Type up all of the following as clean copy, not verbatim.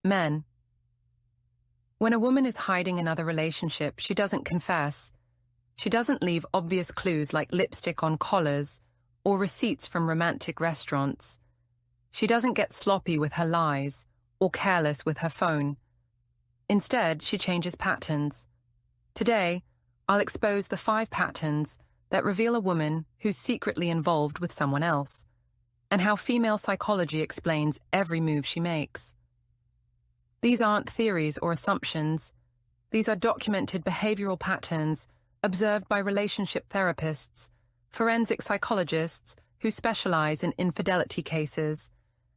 Men. When a woman is hiding another relationship, she doesn't confess. She doesn't leave obvious clues like lipstick on collars or receipts from romantic restaurants. She doesn't get sloppy with her lies or careless with her phone. Instead, she changes patterns. Today, I'll expose the 5 patterns that reveal a woman who's secretly involved with someone else, and how female psychology explains every move she makes. These aren't theories or assumptions. These are documented behavioral patterns observed by relationship therapists, forensic psychologists who specialize in infidelity cases,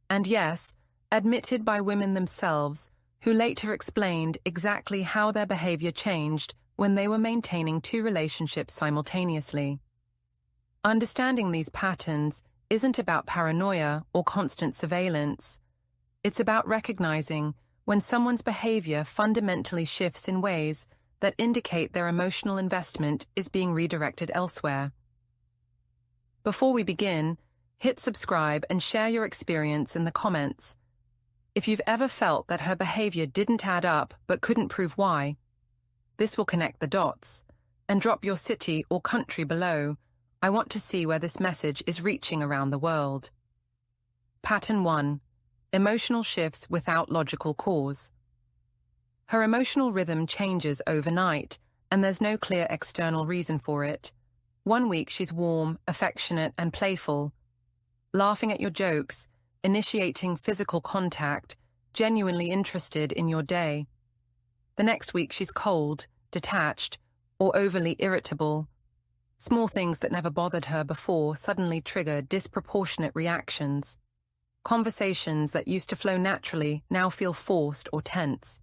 and yes, admitted by women themselves who later explained exactly how their behavior changed when they were maintaining 2 relationships simultaneously. Understanding these patterns isn't about paranoia or constant surveillance. It's about recognizing when someone's behavior fundamentally shifts in ways that indicate their emotional investment is being redirected elsewhere. Before we begin, hit subscribe and share your experience in the comments. If you've ever felt that her behavior didn't add up but couldn't prove why, this will connect the dots. And drop your city or country below. I want to see where this message is reaching around the world. Pattern 1. Emotional shifts without logical cause. Her emotional rhythm changes overnight, and there's no clear external reason for it. One week she's warm, affectionate, and playful, laughing at your jokes, initiating physical contact, genuinely interested in your day. The next week she's cold, detached, or overly irritable. Small things that never bothered her before suddenly trigger disproportionate reactions. Conversations that used to flow naturally now feel forced or tense.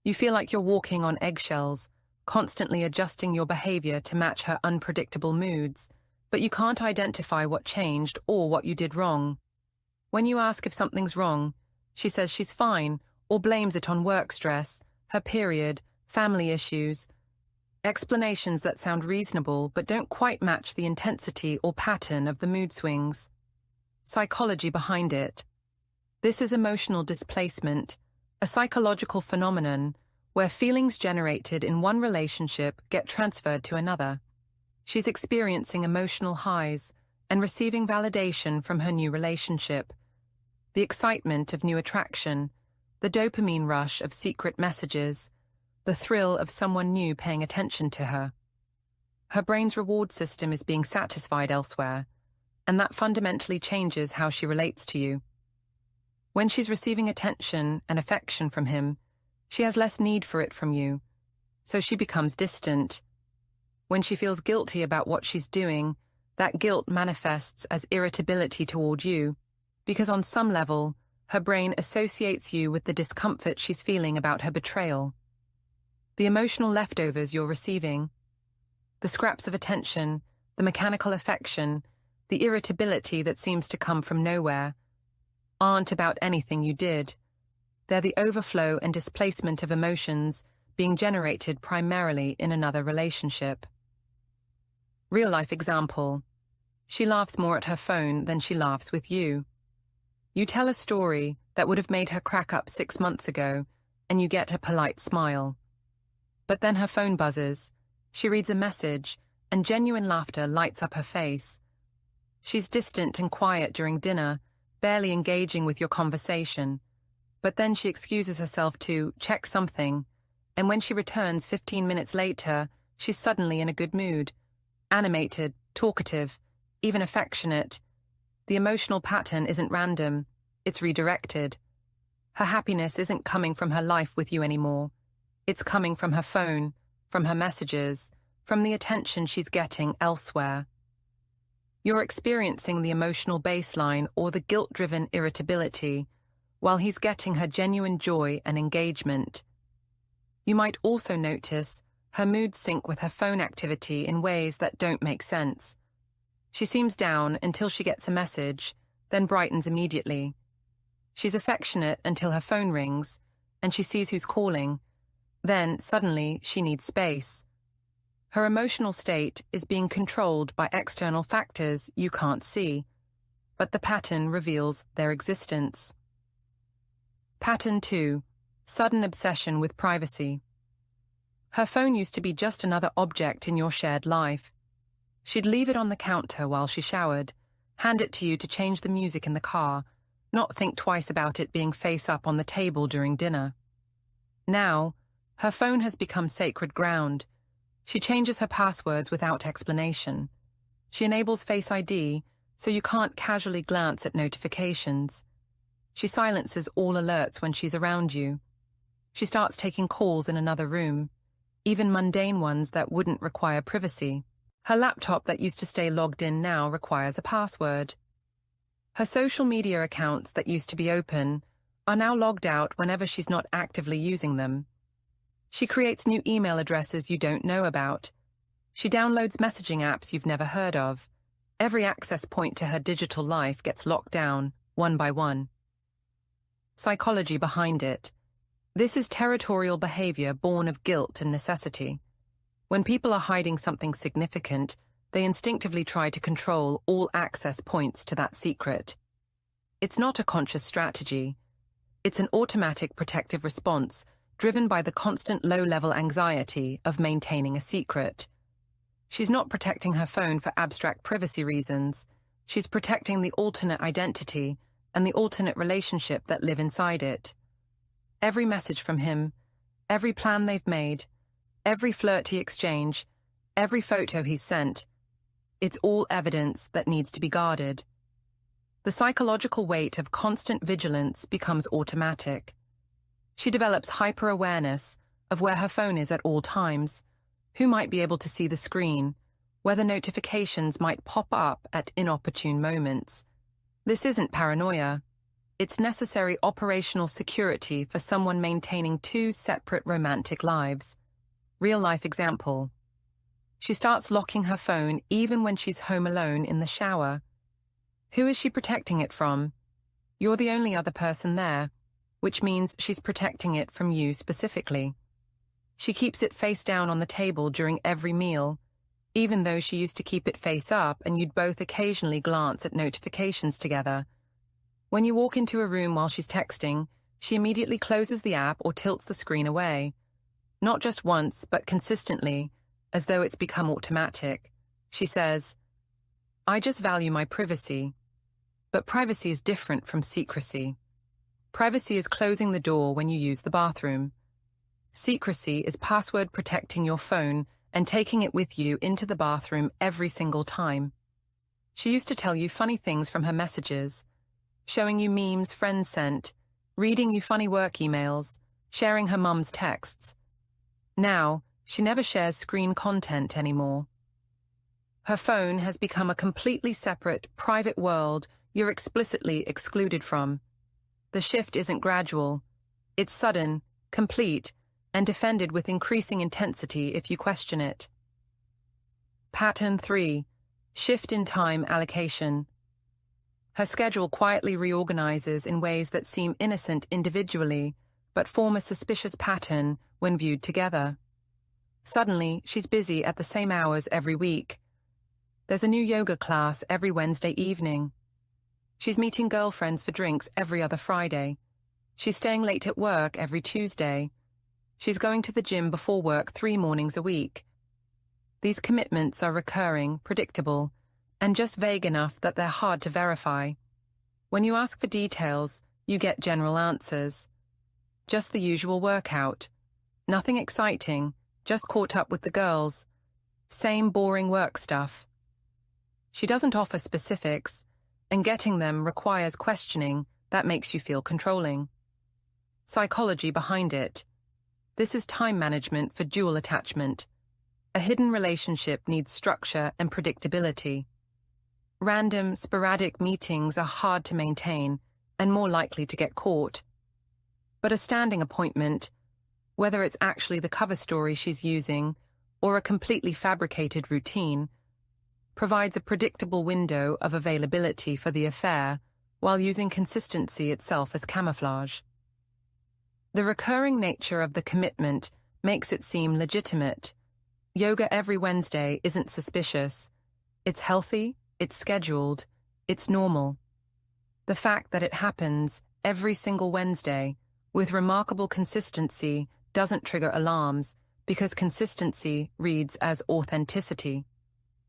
You feel like you're walking on eggshells, constantly adjusting your behavior to match her unpredictable moods, but you can't identify what changed or what you did wrong. When you ask if something's wrong, she says she's fine or blames it on work stress, her period, family issues. Explanations that sound reasonable but don't quite match the intensity or pattern of the mood swings. Psychology behind it. This is emotional displacement, a psychological phenomenon where feelings generated in one relationship get transferred to another. She's experiencing emotional highs and receiving validation from her new relationship. The excitement of new attraction, the dopamine rush of secret messages, the thrill of someone new paying attention to her. Her brain's reward system is being satisfied elsewhere, and that fundamentally changes how she relates to you. When she's receiving attention and affection from him, she has less need for it from you, so she becomes distant. When she feels guilty about what she's doing, that guilt manifests as irritability toward you, because on some level, her brain associates you with the discomfort she's feeling about her betrayal. The emotional leftovers you're receiving, the scraps of attention, the mechanical affection, the irritability that seems to come from nowhere, aren't about anything you did. They're the overflow and displacement of emotions being generated primarily in another relationship. Real-life example. She laughs more at her phone than she laughs with you. You tell a story that would have made her crack up 6 months ago, and you get a polite smile. But then her phone buzzes, she reads a message, and genuine laughter lights up her face. She's distant and quiet during dinner, barely engaging with your conversation. But then she excuses herself to check something, and when she returns 15 minutes later, she's suddenly in a good mood, animated, talkative, even affectionate. The emotional pattern isn't random, it's redirected. Her happiness isn't coming from her life with you anymore. It's coming from her phone, from her messages, from the attention she's getting elsewhere. You're experiencing the emotional baseline or the guilt-driven irritability, while he's getting her genuine joy and engagement. You might also notice her mood sync with her phone activity in ways that don't make sense. She seems down until she gets a message, then brightens immediately. She's affectionate until her phone rings, and she sees who's calling. Then, suddenly, she needs space. Her emotional state is being controlled by external factors you can't see, but the pattern reveals their existence. Pattern 2. Sudden obsession with privacy. Her phone used to be just another object in your shared life. She'd leave it on the counter while she showered, hand it to you to change the music in the car, not think twice about it being face up on the table during dinner. Now, her phone has become sacred ground. She changes her passwords without explanation. She enables Face ID, so you can't casually glance at notifications. She silences all alerts when she's around you. She starts taking calls in another room, even mundane ones that wouldn't require privacy. Her laptop that used to stay logged in now requires a password. Her social media accounts that used to be open are now logged out whenever she's not actively using them. She creates new email addresses you don't know about. She downloads messaging apps you've never heard of. Every access point to her digital life gets locked down, one by one. Psychology behind it. This is territorial behavior born of guilt and necessity. When people are hiding something significant, they instinctively try to control all access points to that secret. It's not a conscious strategy. It's an automatic protective response driven by the constant low-level anxiety of maintaining a secret. She's not protecting her phone for abstract privacy reasons. She's protecting the alternate identity and the alternate relationship that live inside it. Every message from him, every plan they've made, every flirty exchange, every photo he's sent, it's all evidence that needs to be guarded. The psychological weight of constant vigilance becomes automatic. She develops hyper-awareness of where her phone is at all times, who might be able to see the screen, whether notifications might pop up at inopportune moments. This isn't paranoia. It's necessary operational security for someone maintaining two separate romantic lives. Real-life example. She starts locking her phone even when she's home alone in the shower. Who is she protecting it from? You're the only other person there, which means she's protecting it from you specifically. She keeps it face down on the table during every meal, even though she used to keep it face up and you'd both occasionally glance at notifications together. When you walk into a room while she's texting, she immediately closes the app or tilts the screen away. Not just once, but consistently, as though it's become automatic. She says, "I just value my privacy." But privacy is different from secrecy. Privacy is closing the door when you use the bathroom. Secrecy is password protecting your phone and taking it with you into the bathroom every single time. She used to tell you funny things from her messages, showing you memes friends sent, reading you funny work emails, sharing her mum's texts. Now, she never shares screen content anymore. Her phone has become a completely separate, private world you're explicitly excluded from. The shift isn't gradual. It's sudden, complete, and defended with increasing intensity if you question it. Pattern 3. Shift in time allocation. Her schedule quietly reorganizes in ways that seem innocent individually, but form a suspicious pattern when viewed together. Suddenly, she's busy at the same hours every week. There's a new yoga class every Wednesday evening. She's meeting girlfriends for drinks every other Friday. She's staying late at work every Tuesday. She's going to the gym before work 3 mornings a week. These commitments are recurring, predictable, and just vague enough that they're hard to verify. When you ask for details, you get general answers. Just the usual workout. Nothing exciting, just caught up with the girls. Same boring work stuff. She doesn't offer specifics, and getting them requires questioning that makes you feel controlling. Psychology behind it. This is time management for dual attachment. A hidden relationship needs structure and predictability. Random, sporadic meetings are hard to maintain and more likely to get caught. But a standing appointment, whether it's actually the cover story she's using or a completely fabricated routine, provides a predictable window of availability for the affair while using consistency itself as camouflage. The recurring nature of the commitment makes it seem legitimate. Yoga every Wednesday isn't suspicious. It's healthy, it's scheduled, it's normal. The fact that it happens every single Wednesday with remarkable consistency doesn't trigger alarms because consistency reads as authenticity.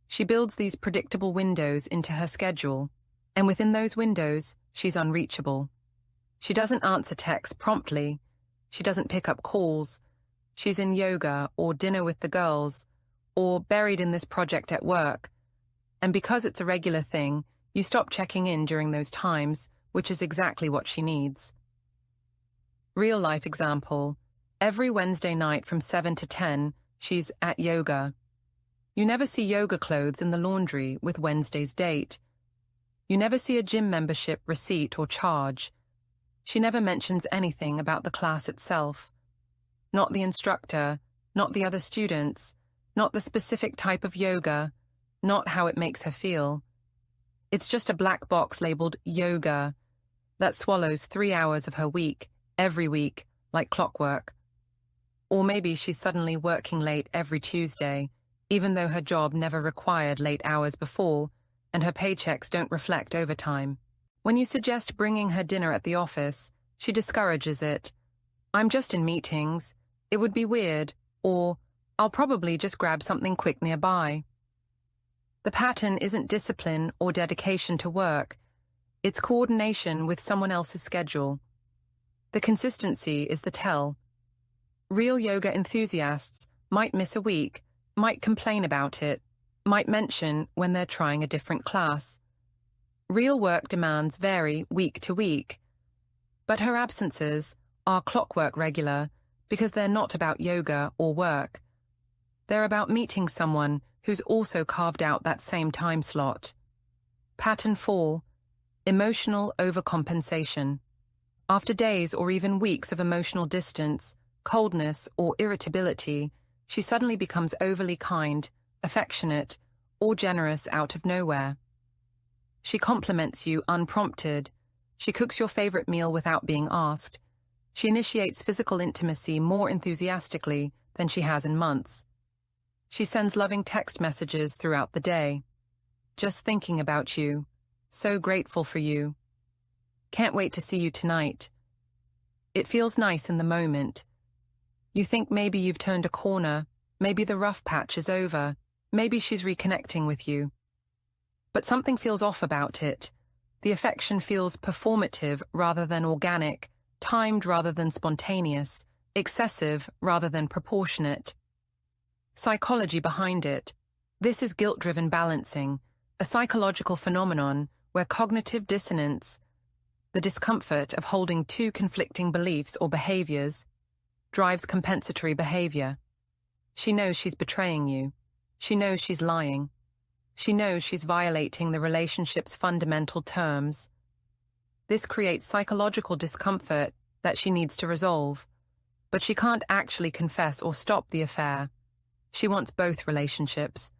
She builds these predictable windows into her schedule, and within those windows, she's unreachable. She doesn't answer texts promptly. She doesn't pick up calls. She's in yoga or dinner with the girls or buried in this project at work. And because it's a regular thing, you stop checking in during those times, which is exactly what she needs. Real life example. Every Wednesday night from 7 to 10, she's at yoga. You never see yoga clothes in the laundry with Wednesday's date. You never see a gym membership receipt or charge. She never mentions anything about the class itself. Not the instructor, not the other students, not the specific type of yoga, not how it makes her feel. It's just a black box labeled yoga that swallows 3 hours of her week, every week, like clockwork. Or maybe she's suddenly working late every Tuesday, even though her job never required late hours before, and her paychecks don't reflect overtime. When you suggest bringing her dinner at the office, she discourages it. I'm just in meetings. It would be weird. Or, I'll probably just grab something quick nearby. The pattern isn't discipline or dedication to work. It's coordination with someone else's schedule. The consistency is the tell. Real yoga enthusiasts might miss a week, might complain about it, might mention when they're trying a different class. Real work demands vary week to week, but her absences are clockwork regular because they're not about yoga or work. They're about meeting someone who's also carved out that same time slot. Pattern 4. Emotional overcompensation. After days or even weeks of emotional distance, coldness, or irritability, she suddenly becomes overly kind, affectionate, or generous out of nowhere. She compliments you unprompted. She cooks your favorite meal without being asked. She initiates physical intimacy more enthusiastically than she has in months. She sends loving text messages throughout the day. Just thinking about you. So grateful for you. Can't wait to see you tonight. It feels nice in the moment. You think maybe you've turned a corner, maybe the rough patch is over, maybe she's reconnecting with you. But something feels off about it. The affection feels performative rather than organic, timed rather than spontaneous, excessive rather than proportionate. Psychology behind it. This is guilt-driven balancing, a psychological phenomenon where cognitive dissonance, the discomfort of holding two conflicting beliefs or behaviors, drives compensatory behavior. She knows she's betraying you. She knows she's lying. She knows she's violating the relationship's fundamental terms. This creates psychological discomfort that she needs to resolve, but she can't actually confess or stop the affair. She wants both relationships,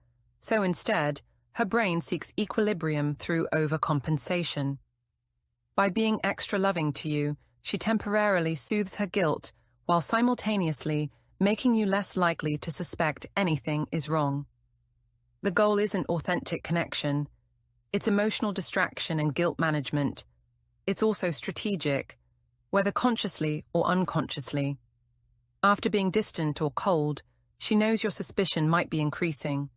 so instead, her brain seeks equilibrium through overcompensation. By being extra loving to you, she temporarily soothes her guilt while simultaneously making you less likely to suspect anything is wrong. The goal isn't authentic connection. It's emotional distraction and guilt management. It's also strategic, whether consciously or unconsciously. After being distant or cold, she knows your suspicion might be increasing.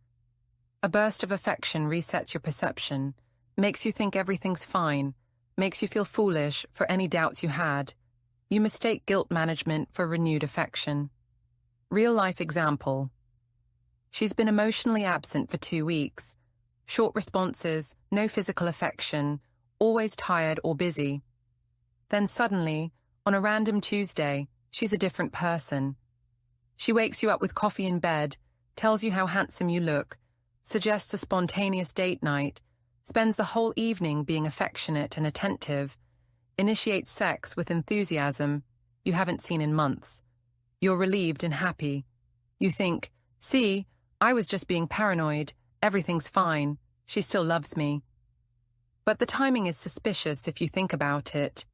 A burst of affection resets your perception, makes you think everything's fine, makes you feel foolish for any doubts you had. You mistake guilt management for renewed affection. Real-life example. She's been emotionally absent for 2 weeks. Short responses, no physical affection, always tired or busy. Then suddenly, on a random Tuesday, she's a different person. She wakes you up with coffee in bed, tells you how handsome you look, suggests a spontaneous date night, spends the whole evening being affectionate and attentive, initiates sex with enthusiasm you haven't seen in months. You're relieved and happy. You think, see, I was just being paranoid. Everything's fine. She still loves me. But the timing is suspicious if you think about it.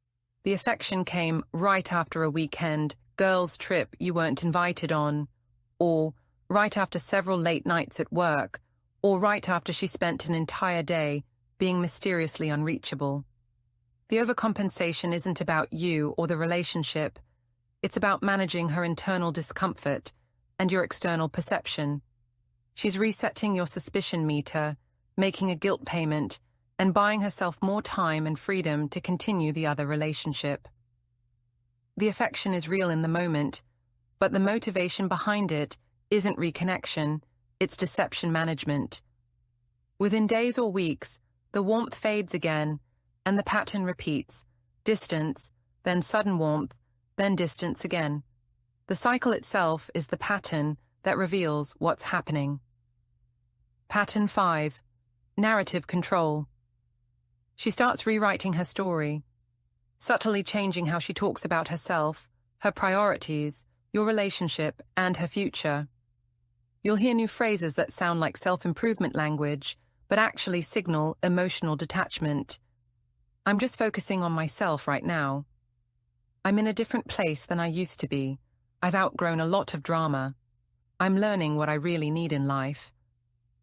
The affection came right after a weekend, girls' trip you weren't invited on, or right after several late nights at work, or right after she spent an entire day being mysteriously unreachable. The overcompensation isn't about you or the relationship. It's about managing her internal discomfort and your external perception. She's resetting your suspicion meter, making a guilt payment, and buying herself more time and freedom to continue the other relationship. The affection is real in the moment, but the motivation behind it isn't reconnection, it's deception management. Within days or weeks, the warmth fades again, and the pattern repeats: distance, then sudden warmth, then distance again. The cycle itself is the pattern that reveals what's happening. Pattern 5. Narrative control. She starts rewriting her story, subtly changing how she talks about herself, her priorities, your relationship, and her future. You'll hear new phrases that sound like self-improvement language, but actually signal emotional detachment. I'm just focusing on myself right now. I'm in a different place than I used to be. I've outgrown a lot of drama. I'm learning what I really need in life.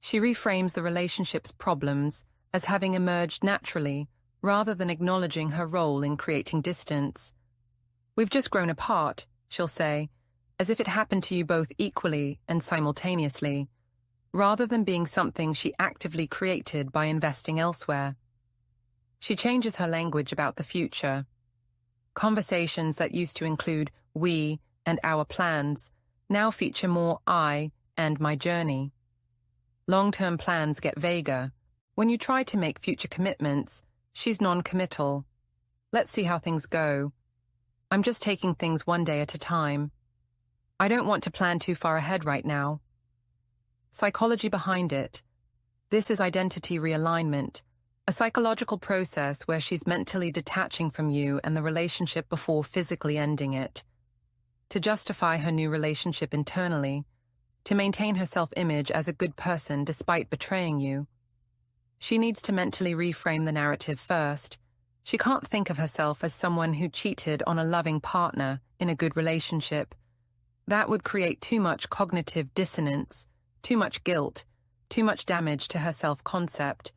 She reframes the relationship's problems as having emerged naturally, rather than acknowledging her role in creating distance. We've just grown apart, she'll say, as if it happened to you both equally and simultaneously, rather than being something she actively created by investing elsewhere. She changes her language about the future. Conversations that used to include we and our plans now feature more I and my journey. Long-term plans get vaguer. When you try to make future commitments, she's non-committal. Let's see how things go. I'm just taking things one day at a time. I don't want to plan too far ahead right now. Psychology behind it. This is identity realignment, a psychological process where she's mentally detaching from you and the relationship before physically ending it. To justify her new relationship internally, to maintain her self-image as a good person despite betraying you. She needs to mentally reframe the narrative first. She can't think of herself as someone who cheated on a loving partner in a good relationship. That would create too much cognitive dissonance, too much guilt, too much damage to her self-concept.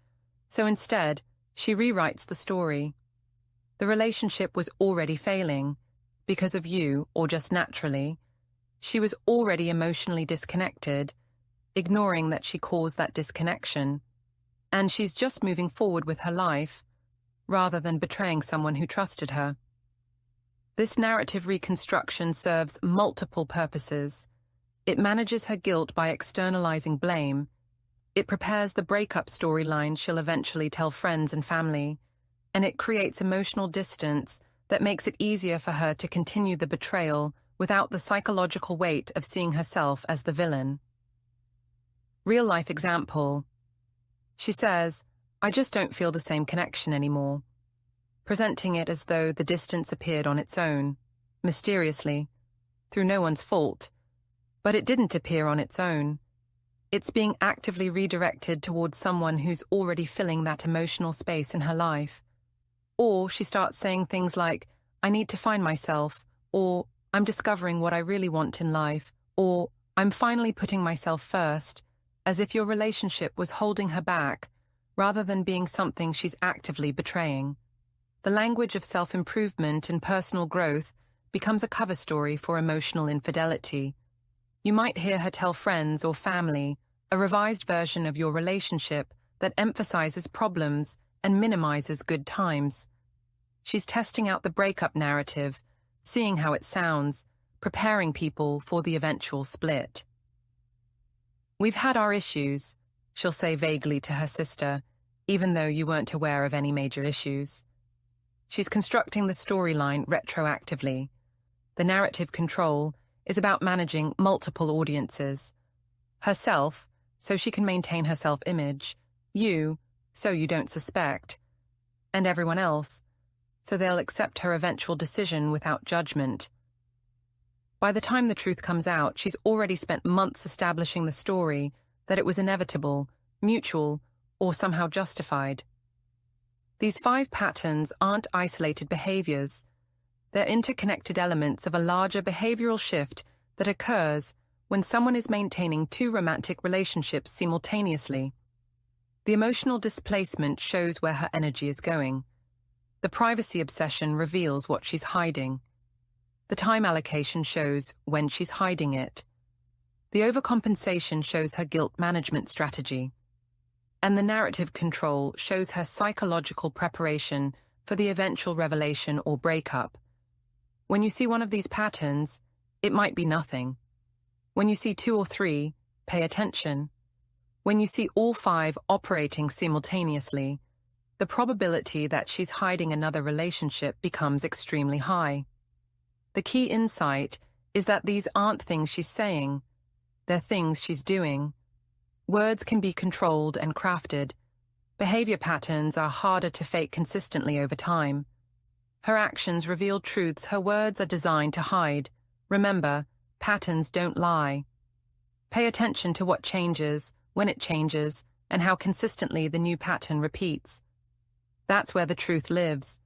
So instead, she rewrites the story. The relationship was already failing, because of you or just naturally. She was already emotionally disconnected, ignoring that she caused that disconnection. And she's just moving forward with her life, rather than betraying someone who trusted her. This narrative reconstruction serves multiple purposes. It manages her guilt by externalizing blame. It prepares the breakup storyline she'll eventually tell friends and family. And it creates emotional distance that makes it easier for her to continue the betrayal without the psychological weight of seeing herself as the villain. Real-life example. She says, I just don't feel the same connection anymore, presenting it as though the distance appeared on its own, mysteriously, through no one's fault. But it didn't appear on its own. It's being actively redirected towards someone who's already filling that emotional space in her life. Or she starts saying things like, I need to find myself, or I'm discovering what I really want in life, or I'm finally putting myself first, as if your relationship was holding her back, rather than being something she's actively betraying. The language of self-improvement and personal growth becomes a cover story for emotional infidelity. You might hear her tell friends or family a revised version of your relationship that emphasizes problems and minimizes good times. She's testing out the breakup narrative, seeing how it sounds, preparing people for the eventual split. We've had our issues, she'll say vaguely to her sister, even though you weren't aware of any major issues. She's constructing the storyline retroactively. The narrative control is about managing multiple audiences. Herself, so she can maintain her self-image. You, so you don't suspect. And everyone else, so they'll accept her eventual decision without judgment. By the time the truth comes out, she's already spent months establishing the story that it was inevitable, mutual, or somehow justified. These 5 patterns aren't isolated behaviors. They're interconnected elements of a larger behavioral shift that occurs when someone is maintaining 2 romantic relationships simultaneously. The emotional displacement shows where her energy is going. The privacy obsession reveals what she's hiding. The time allocation shows when she's hiding it. The overcompensation shows her guilt management strategy. And the narrative control shows her psychological preparation for the eventual revelation or breakup. When you see one of these patterns, it might be nothing. When you see 2 or 3, pay attention. When you see all 5 operating simultaneously, the probability that she's hiding another relationship becomes extremely high. The key insight is that these aren't things she's saying, they're things she's doing. Words can be controlled and crafted. Behavior patterns are harder to fake consistently over time. Her actions reveal truths her words are designed to hide. Remember, patterns don't lie. Pay attention to what changes, when it changes, and how consistently the new pattern repeats. That's where the truth lives.